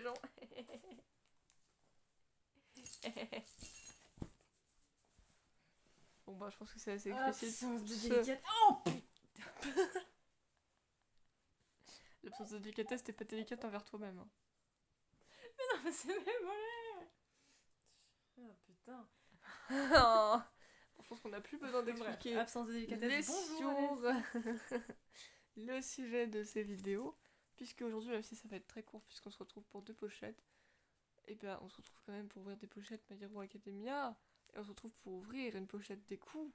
les gens. Bon bah je pense que c'est assez explicite. Absence de délicatesse. Oh putain. L'absence de délicatesse, t'es pas délicate envers toi-même. Hein. Non, mais c'est mes mollets. Oh putain. Bon, je pense qu'on n'a plus besoin Bref, d'expliquer absence de délicatesse. sur Bonjour. le sujet de ces vidéos. Puisque aujourd'hui, même si ça va être très court, puisqu'on se retrouve pour 2 pochettes, et bien on se retrouve quand même pour ouvrir des pochettes My Hero Academia. Et on se retrouve pour ouvrir une pochette des coups.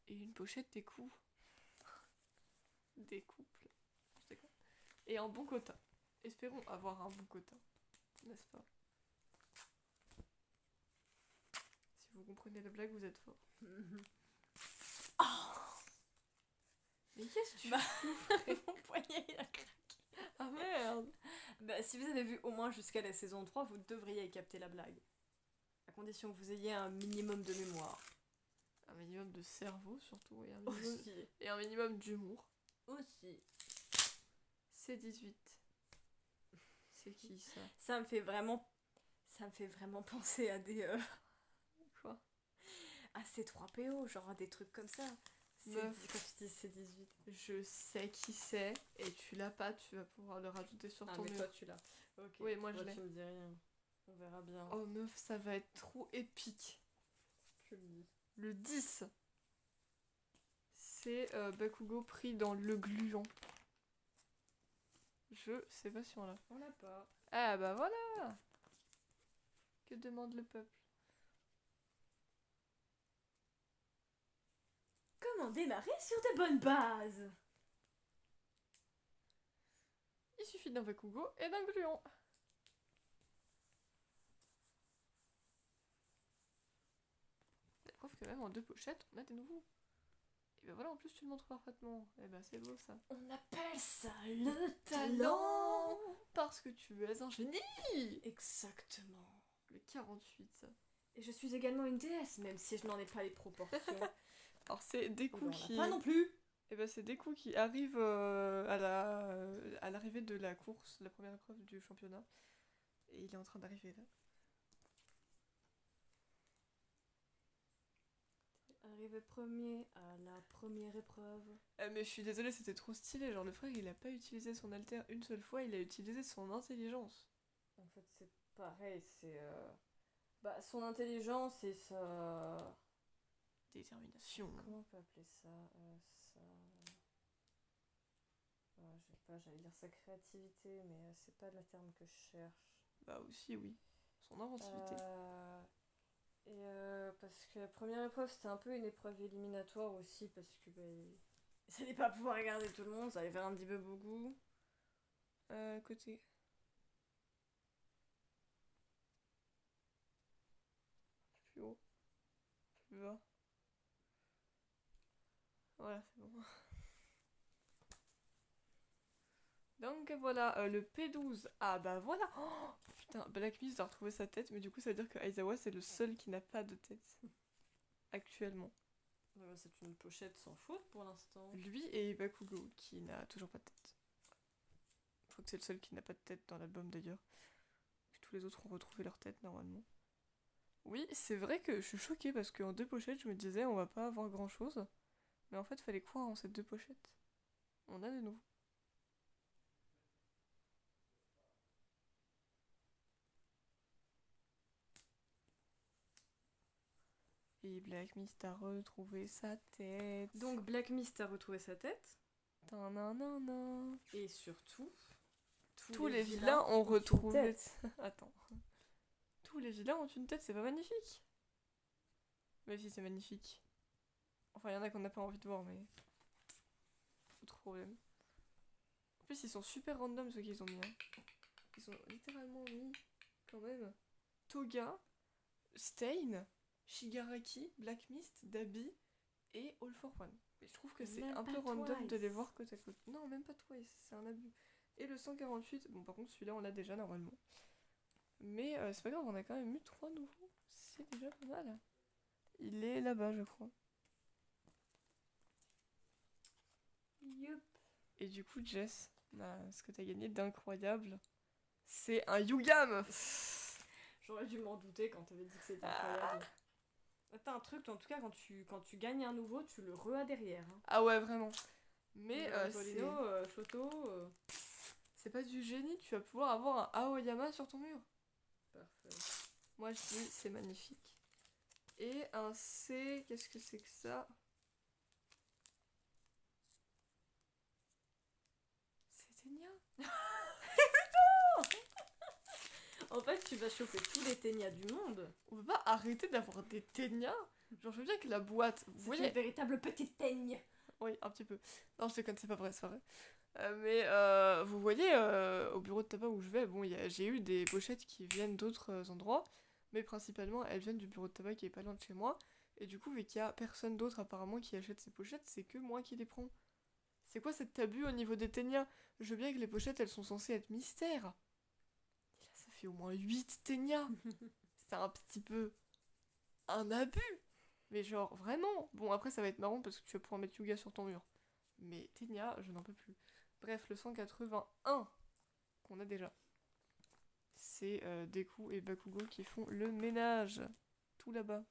Et une pochette des coups. Des couples. Je déconne. Et un bon quota. Espérons avoir un bon quota. N'est-ce pas? Si vous comprenez la blague, vous êtes fort. Mais qu'est-ce que tu Bah, mon poignet il a craqué. Ah merde! Bah, si vous avez vu au moins jusqu'à la saison 3, vous devriez capter la blague. À condition que vous ayez un minimum de mémoire. Un minimum de cerveau surtout et Aussi. un minimum d'humour. Aussi. C'est 18. C'est qui ça? Ça me fait vraiment penser à des Quoi? à C3PO, genre à des trucs comme ça. Meuf. Quand tu dis C18. Je sais qui c'est et tu l'as pas, tu vas pouvoir le rajouter sur Ah ton mais mur. toi tu l'as. Ok. Oui, moi je l'ai. Tu me dis rien. On verra bien. Oh meuf, ça va être trop épique. Je le dis. Le 10. C'est Bakugo pris dans le gluant. Je sais pas si on l'a. On l'a pas. Ah bah voilà! Que demande le peuple? Comment démarrer sur de bonnes bases? Il suffit d'un Bakugo et d'un gluant. La preuve que même en 2 pochettes, on a des nouveaux. Et ben voilà, en plus tu le montres parfaitement. Et ben c'est beau ça. On appelle ça le talent. Parce que tu es un génie. Exactement. Le 48. Et je suis également une déesse, même si je n'en ai pas les proportions. Alors c'est Deku On qui... pas non plus. Et ben c'est Deku qui arrive à l'arrivée de la course, la première épreuve du championnat. Et il est en train d'arriver là. Arrivé premier à la première épreuve. Mais je suis désolée, c'était trop stylé. Genre le frère il a pas utilisé son alter une seule fois, il a utilisé son intelligence. En fait, c'est pareil, c'est. Bah, son intelligence et sa. Détermination. Comment on peut appeler ça sa. Je sais pas, j'allais dire sa créativité, mais c'est pas le terme que je cherche. Bah aussi oui. Son inventivité. Parce que la première épreuve c'était un peu une épreuve éliminatoire aussi parce que ça allait pas pouvoir regarder tout le monde, ça allait faire un petit peu beaucoup. Côté. Plus haut. Plus bas. Voilà, c'est bon. Donc voilà, le P12. Ah bah voilà. Oh, putain, Black Mist a retrouvé sa tête, mais du coup ça veut dire que Aizawa c'est le seul qui n'a pas de tête. Actuellement. C'est une pochette sans faute pour l'instant. Lui et Bakugo qui n'a toujours pas de tête. Je crois que c'est le seul qui n'a pas de tête dans l'album d'ailleurs. Tous les autres ont retrouvé leur tête normalement. Oui, c'est vrai que je suis choquée parce qu'en 2 pochettes je me disais on va pas avoir grand chose. Mais en fait fallait croire en ces 2 pochettes. On a de nouveau. Et Black Mist a retrouvé sa tête. Donc Black Mist a retrouvé sa tête. Tananana. Et surtout, tous les vilains ont retrouvé... Attends. Tous les vilains ont une tête, c'est pas magnifique? Mais si, c'est magnifique. Enfin, il y en a qu'on n'a pas envie de voir, mais... Autre problème. En plus, ils sont super random, ceux qu'ils ont mis. Hein. Ils ont littéralement mis, quand même, Toga, Stain, Shigaraki, Black Mist, Dabi et All for One. Mais je trouve que c'est un peu random de les voir côte à côte. Non, même pas Twice, c'est un abus. Et le 148, bon par contre celui-là on l'a déjà normalement. Mais c'est pas grave, on a quand même eu 3 nouveaux. C'est déjà pas mal. Il est là-bas je crois. Yup. Et du coup Jess, ce que t'as gagné d'incroyable, C'est un Yuga, meuf. J'aurais dû m'en douter quand t'avais dit que c'était incroyable. T'as un truc, toi, en tout cas, quand tu gagnes un nouveau, tu le re-as derrière. Hein. Ah ouais, vraiment. Mais Polino, Shoto... c'est pas du génie, tu vas pouvoir avoir un Aoyama sur ton mur. Parfait. Moi je dis c'est magnifique. Et un C, qu'est-ce que c'est que ça? C'est Ténia. En fait, tu vas choper tous les Ténia du monde. On peut pas arrêter d'avoir des Ténia. Genre je veux bien que la boîte, vous C'est voyez. une véritable petite teigne. Oui, un petit peu. Non, je déconne, c'est pas vrai, c'est pas vrai. Mais vous voyez, au bureau de tabac où je vais, bon, j'ai eu des pochettes qui viennent d'autres endroits, mais principalement elles viennent du bureau de tabac qui est pas loin de chez moi. Et du coup, vu qu'il y a personne d'autre apparemment qui achète ces pochettes, c'est que moi qui les prends. C'est quoi cet abus au niveau des ténias? Je veux bien que les pochettes elles sont censées être mystères. Et là, ça fait au moins 8 ténias. C'est un petit peu un abus. Mais genre, vraiment. Bon, après, ça va être marrant parce que tu vas pouvoir mettre Yuga sur ton mur. Mais Ténia, je n'en peux plus. Bref, le 181 qu'on a déjà. C'est Deku et Bakugo qui font le ménage. Tout là-bas.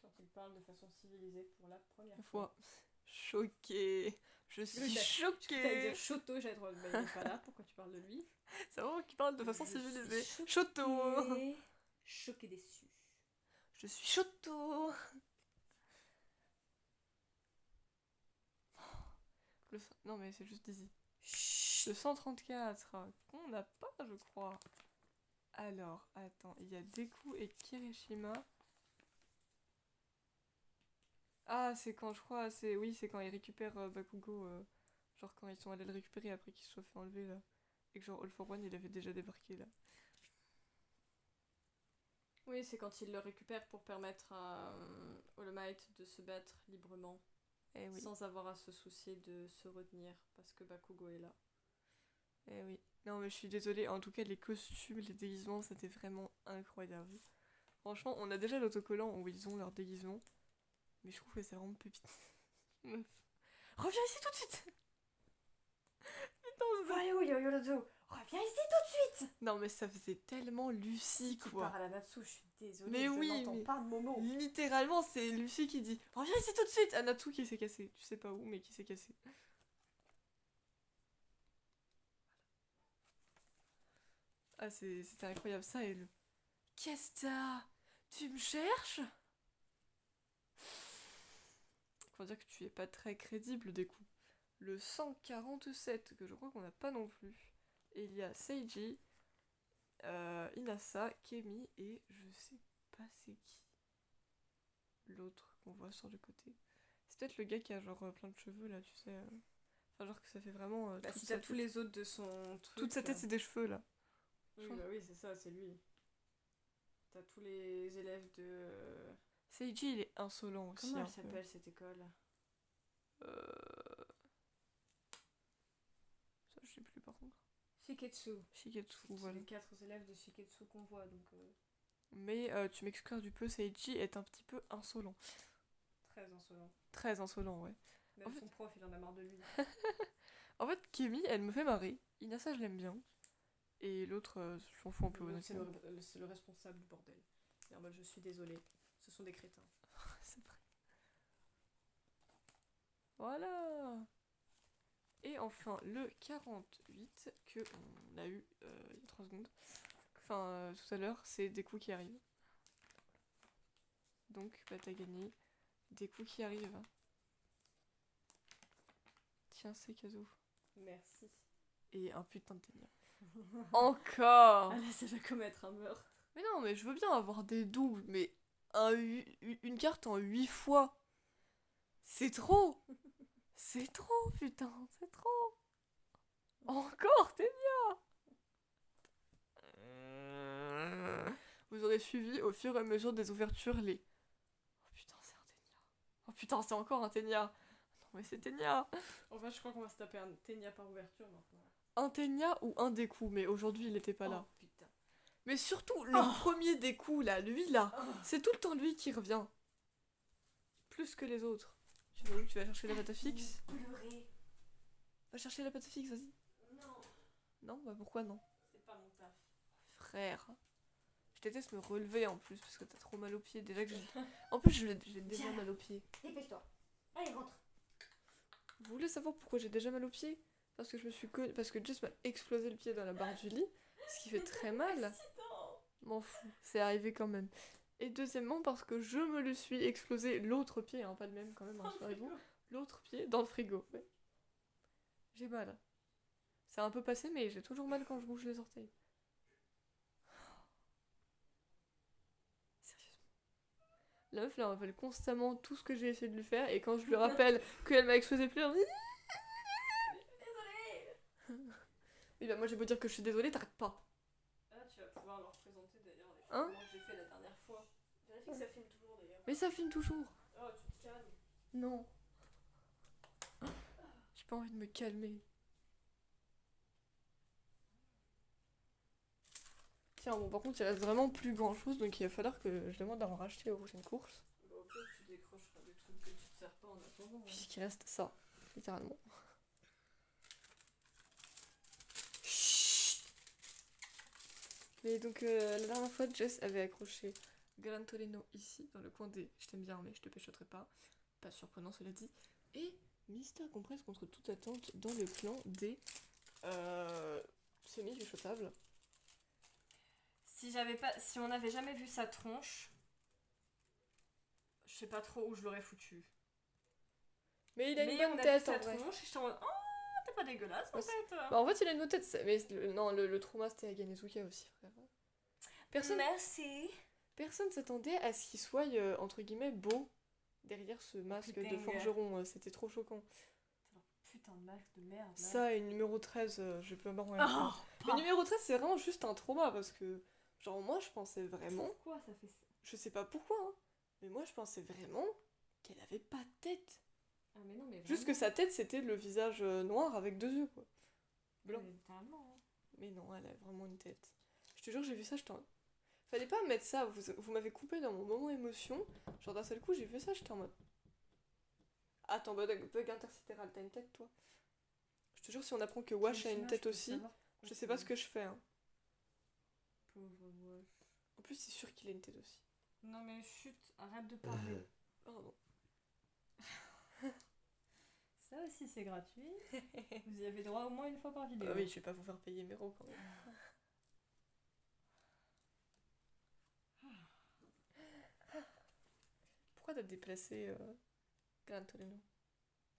Quand il parle de façon civilisée pour la première fois. Choquée. Je suis Tu choquée. vas dire Shoto, j'allais trop. Bah, il est pas là, pourquoi tu parles de lui? C'est vraiment qui parle de façon civilisée. Choquée. Shoto. Choquée déçue. Je suis Shoto. Non mais c'est juste Dizzy. Le 134 qu'on n'a pas je crois. Alors, attends, il y a Deku et Kirishima. Ah, c'est quand je crois, c'est quand ils récupèrent Bakugo, genre quand ils sont allés le récupérer après qu'il se soit fait enlever là. Et que genre All for One il avait déjà débarqué là. Oui, c'est quand il le récupère pour permettre à All Might de se battre librement. Eh oui. Sans avoir à se soucier de se retenir parce que Bakugo est là. Eh oui. Non mais je suis désolée, en tout cas les costumes, les déguisements c'était vraiment incroyable. Franchement, on a déjà l'autocollant où ils ont leur déguisement. Mais je trouve que c'est vraiment pépite. Meuf. Reviens ici tout de suite. Putain, Reviens ici tout de suite. Non mais ça faisait tellement Lucie Tu quoi. pars à la Natsu, je suis désolée, Mais je oui, n'entends mais pas de Momo. littéralement c'est Lucie qui dit reviens ici tout de suite. Anatsu qui s'est cassé. Tu sais pas où mais qui s'est cassé. Ah c'était incroyable ça et le... Qu'est-ce que t'as? Tu me cherches? Faut dire que tu es pas très crédible des coups. Le 147 que je crois qu'on n'a pas non plus. Et il y a Seiji, Inasa, Kemi et je sais pas c'est qui. L'autre qu'on voit sur le côté. C'est peut-être le gars qui a genre plein de cheveux là, tu sais. Enfin genre que ça fait vraiment... Bah si t'as tous les autres de son truc... Toute sa tête c'est des cheveux là. Oui, bah oui, c'est ça, c'est lui. T'as tous les élèves de... Seiji il est insolent aussi. Comment elle s'appelle cette école? Ça je sais plus par contre. Shiketsu. Shiketsu, C'est voilà. les 4 élèves de Shiketsu qu'on voit, donc... Mais tu m'excuses du peu, Seiji est un petit peu insolent. Très insolent. Très insolent, ouais. Même En fait... son prof, il en a marre de lui. En fait, Kemi, elle me fait marrer. Inasa, je l'aime bien. Et l'autre, je m'en fous un peu, C'est honnêtement. le responsable du bordel. Et en mode, je suis désolée, ce sont des crétins. C'est vrai. Voilà. Et enfin, le 48 que on a eu il y a 3 secondes. Enfin, tout à l'heure, c'est des coups qui arrivent. Donc, bah t'as gagné. Des coups qui arrivent. Tiens, c'est Kazo. Merci. Et un putain de Ténia. Encore. Ah là, ça va commettre un meurtre. Mais non, mais je veux bien avoir des doubles, mais une carte en 8 fois. C'est trop. C'est trop, putain, c'est trop. Encore, Ténia. Vous aurez suivi au fur et à mesure des ouvertures les... Oh putain, c'est un Ténia. Oh putain, c'est encore un Ténia. Non mais c'est Ténia. En fait, je crois qu'on va se taper un Ténia par ouverture maintenant. Un Ténia ou un Deku, mais aujourd'hui il était pas là. Oh putain. Mais surtout, le premier Deku là, lui là, c'est tout le temps lui qui revient. Plus que les autres. Tu vas où? Tu vas chercher la data fixe? Pleurer. Va chercher la pâte fixe, vas-y. Non, Non, bah pourquoi non? c'est pas mon taf. Frère. Je déteste me relever en plus parce que t'as trop mal aux pieds. Déjà que j'ai. En plus, j'ai déjà mal aux pieds. Dépêche-toi. Allez, rentre. Vous voulez savoir pourquoi j'ai déjà mal aux pieds? Parce que je me suis parce que Jess m'a explosé le pied dans la barre du lit, ce qui fait très mal. M'en fous, c'est arrivé quand même. Et deuxièmement parce que je me le suis explosé l'autre pied, hein, pas le même quand même, rassurez-vous. L'autre pied dans le frigo. Ouais. J'ai mal. C'est un peu passé, mais j'ai toujours mal quand je bouge les orteils. Sérieusement. La meuf, elle rappelle constamment tout ce que j'ai essayé de lui faire, et quand je lui rappelle qu'elle m'a explosé le pied, elle me dit oui, bah moi j'ai beau dire que je suis désolée, t'arrêtes pas. Ah, tu vas pouvoir leur présenter d'ailleurs les Hein films que j'ai fait la dernière fois. Vérifie que ça filme toujours d'ailleurs. Mais ça filme toujours. Oh, tu te calmes. Non. J'ai pas envie de me calmer. Tiens, bon, par contre, il reste vraiment plus grand chose, donc il va falloir que je demande à en racheter aux prochaines courses. Bah, au pire, tu décrocheras des trucs que tu te sers pas en attendant. Hein. Puisqu'il reste ça, littéralement. Chut. Mais donc, la dernière fois, Jess avait accroché Gran Torino ici, dans le coin des je t'aime bien, mais je te péchoterai pas. Pas surprenant, cela dit. Et Mystère compresse contre toute attente dans le clan des semi-péchotables. Si on n'avait jamais vu sa tronche, je sais pas trop où je l'aurais foutu. Mais il a une on bonne a tête vu sa en vrai. tronche et j'étais en mode, oh, t'es pas dégueulasse en Ouais, fait. Bah, en fait, il a une bonne tête. Mais non, le trauma c'était à Ganezuka aussi, frère. Merci. Personne s'attendait à ce qu'il soit, entre guillemets, beau derrière ce masque de Putain. forgeron. C'était trop choquant. Putain de masque de merde. Là. Ça et le numéro 13, je peux pas m'en Oh, Le numéro 13, c'est vraiment juste un trauma parce que, genre, moi je pensais vraiment. pourquoi ça fait ça? Je sais pas pourquoi, hein, mais moi je pensais vraiment qu'elle avait pas de tête. Ah, mais non, mais Juste que sa tête c'était le visage noir avec deux yeux, quoi. Blanc. Mais littéralement. Mais non, elle a vraiment une tête. Je te jure, j'ai vu ça, j'étais en... Fallait pas mettre ça, vous m'avez coupé dans mon moment émotion. Genre d'un seul coup, j'ai vu ça, j'étais en mode... Attends, bug intersidéral, t'as une tête, toi? Je te jure, si on apprend que Wash a une tête aussi, je sais pas ce que je fais. Hein. Pauvre Wash. En plus, c'est sûr qu'il a une tête aussi. Non mais chut, arrête de parler. Pardon. Ça aussi c'est gratuit. Vous y avez droit au moins une fois par vidéo. Ah oui, je vais pas vous faire payer mes quand même. Pourquoi t'as déplacé Gran Torino?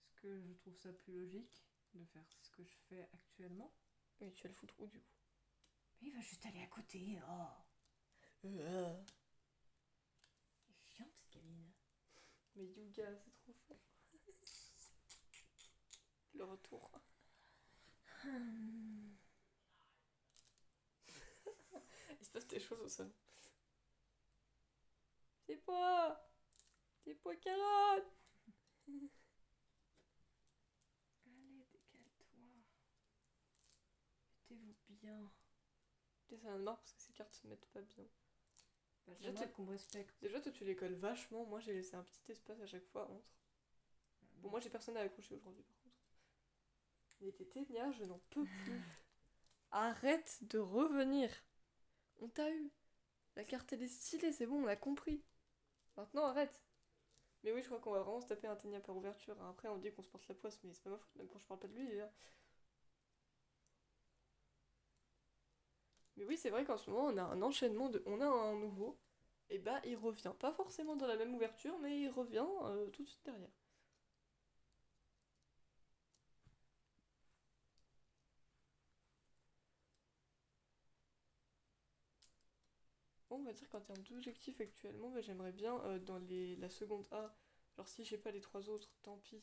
Parce que je trouve ça plus logique de faire ce que je fais actuellement. Mais tu vas le foutre où du coup? Mais il va juste aller à côté. Oh. Euh. C'est chiant cette gamine. Mais Yuga, c'est trop fort. Le retour. Il se passe des choses au salon. Des pois carottes. Allez, décale-toi. Mettez-vous bien. Ça en a marre parce que ces cartes se mettent pas bien. Bah, Déjà, j'aimerais qu'on me respecte. Déjà, toi, tu les colles vachement. Moi, j'ai laissé un petit espace à chaque fois entre. Bon, moi, j'ai personne à accrocher aujourd'hui, par contre. Il était ténia, je n'en peux plus. Arrête de revenir. On t'a eu. La carte, elle est stylée, c'est bon, on a compris. Maintenant, arrête. Mais oui, je crois qu'on va vraiment se taper un ténia par ouverture. Après, on dit qu'on se porte la poisse, mais c'est pas ma faute, même quand je parle pas de lui. Là. Mais oui, c'est vrai qu'en ce moment, on a un enchaînement de... On a un nouveau. Et bah, il revient. Pas forcément dans la même ouverture, mais il revient tout de suite derrière. Bon, on va dire qu'en termes d'objectifs actuellement, bah, j'aimerais bien dans la seconde A, genre si j'ai pas les trois autres, tant pis.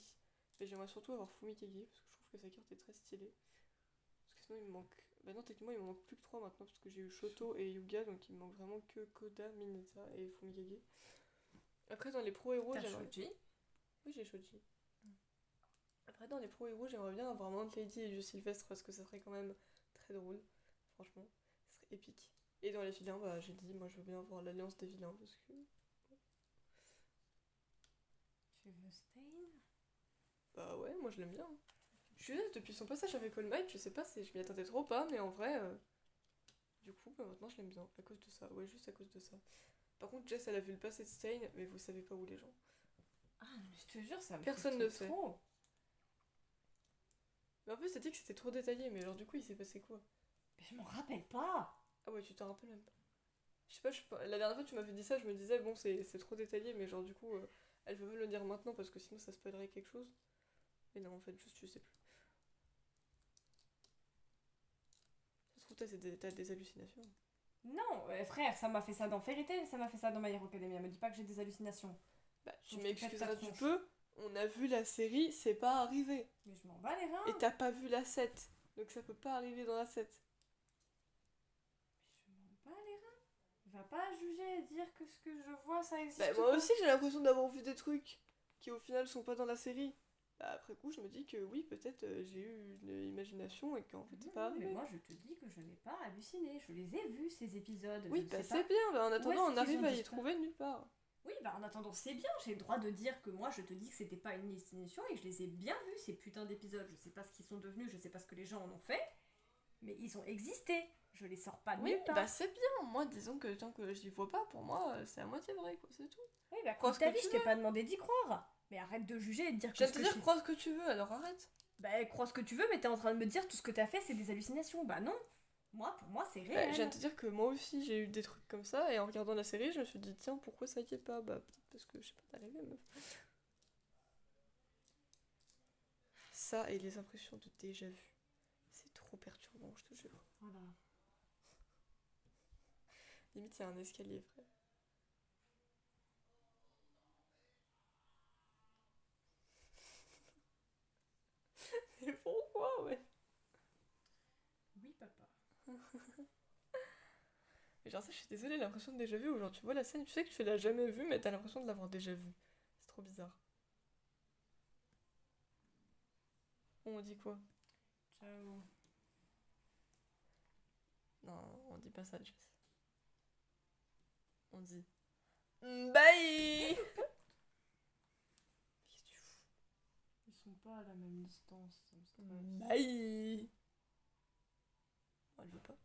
Mais j'aimerais surtout avoir Fumikage, parce que je trouve que sa carte est très stylée. Parce que sinon il me manque... Bah non, techniquement il me manque plus que 3 maintenant, parce que j'ai eu Shoto et Yuga, donc il me manque vraiment que Koda, Mineta et Fumikage. Après dans les pro-héros, T'as j'aimerais... Shoji? Oui, j'ai Shoji. Après dans les pro-héros, j'aimerais bien avoir Mount Lady et du Sylvestre, parce que ça serait quand même très drôle. Franchement, ça serait épique. Et dans les vilains, bah j'ai dit, moi je veux bien avoir l'alliance des vilains, parce que... Tu veux Stain? Bah ouais, moi je l'aime bien. Je suis depuis son passage avec All Might, je sais pas si je m'y attendais trop ou pas, mais en vrai, du coup, bah, maintenant je l'aime bien, à cause de ça. Ouais, juste à cause de ça. Par contre, Jess, elle a vu le passé de Stein, mais vous savez pas où les gens. Ah, mais je te jure, ça me Personne frustre ne sait. trop. Mais en plus, t'as dit que c'était trop détaillé, mais alors du coup, il s'est passé quoi? Mais je m'en rappelle pas. Ah ouais, tu t'en rappelles même pas. Je sais pas, la dernière fois que tu m'avais dit ça, je me disais, bon, c'est trop détaillé, mais genre du coup, elle veut me le dire maintenant parce que sinon ça spoilerait quelque chose. Mais non, en fait, juste, je sais plus. Ça se trouve, t'as des hallucinations. Non, frère, ça m'a fait ça dans Fairy Tail, ça m'a fait ça dans My Hero Academia. Me dis pas que j'ai des hallucinations. Bah, tu Donc, tu pètes m'excuseras ta du tronche. peu, on a vu la série, c'est pas arrivé. Mais je m'en bats les reins. Et t'as pas vu la 7, donc ça peut pas arriver dans la 7. Je m'en bats les reins. Va pas juger et dire que ce que je vois, ça existe. Bah, moi aussi, j'ai l'impression d'avoir vu des trucs qui au final sont pas dans la série. Bah, après coup, je me dis que oui, peut-être j'ai eu une imagination et qu'en fait, c'est pas arrivé. Mais moi, je te dis que je n'ai pas halluciné. Je les ai vus, ces épisodes. Oui, je bah sais c'est pas. bien, bah, en attendant, est-ce on qu'ils arrive ont à y disparu trouver nulle part. Oui, bah en attendant, c'est bien. J'ai le droit de dire que moi, je te dis que c'était pas une hallucination et que je les ai bien vus, ces putains d'épisodes. Je sais pas ce qu'ils sont devenus, je sais pas ce que les gens en ont fait, mais ils ont existé. Je les sors pas de Oui, nulle part. bah c'est bien. Moi, disons que tant que j'y vois pas, pour moi, c'est à moitié vrai, quoi, c'est tout. Oui, bah Crois crois ce ta que vie, tu je t'ai veux. pas demandé d'y croire. Mais arrête de juger et de dire Je viens que de ce te que dire, crois ce que tu veux, alors arrête. Bah crois ce que tu veux, mais t'es en train de me dire tout ce que t'as fait, c'est des hallucinations. Bah non. Moi, pour moi, c'est Bah, réel. je viens de te dire que moi aussi, j'ai eu des trucs comme ça, et en regardant la série, je me suis dit, tiens, pourquoi ça y est pas? Bah, peut-être parce que je sais pas, t'es arrivé, meuf. Ça et les impressions de déjà vu. C'est trop perturbant, je te jure. Voilà. Limite, c'est un escalier, frère. Mais pourquoi, ouais? Oui, papa. Mais genre ça, je suis désolée, l'impression de déjà vu, ou genre tu vois la scène, tu sais que tu l'as jamais vue, mais t'as l'impression de l'avoir déjà vue. C'est trop bizarre. On dit quoi? Ciao. Non, on dit pas ça, Jess. On dit bye. Qu'est-ce que tu fous? Ils sont pas à la même distance, ça me stresse. Bye. Oh, elle veut pas.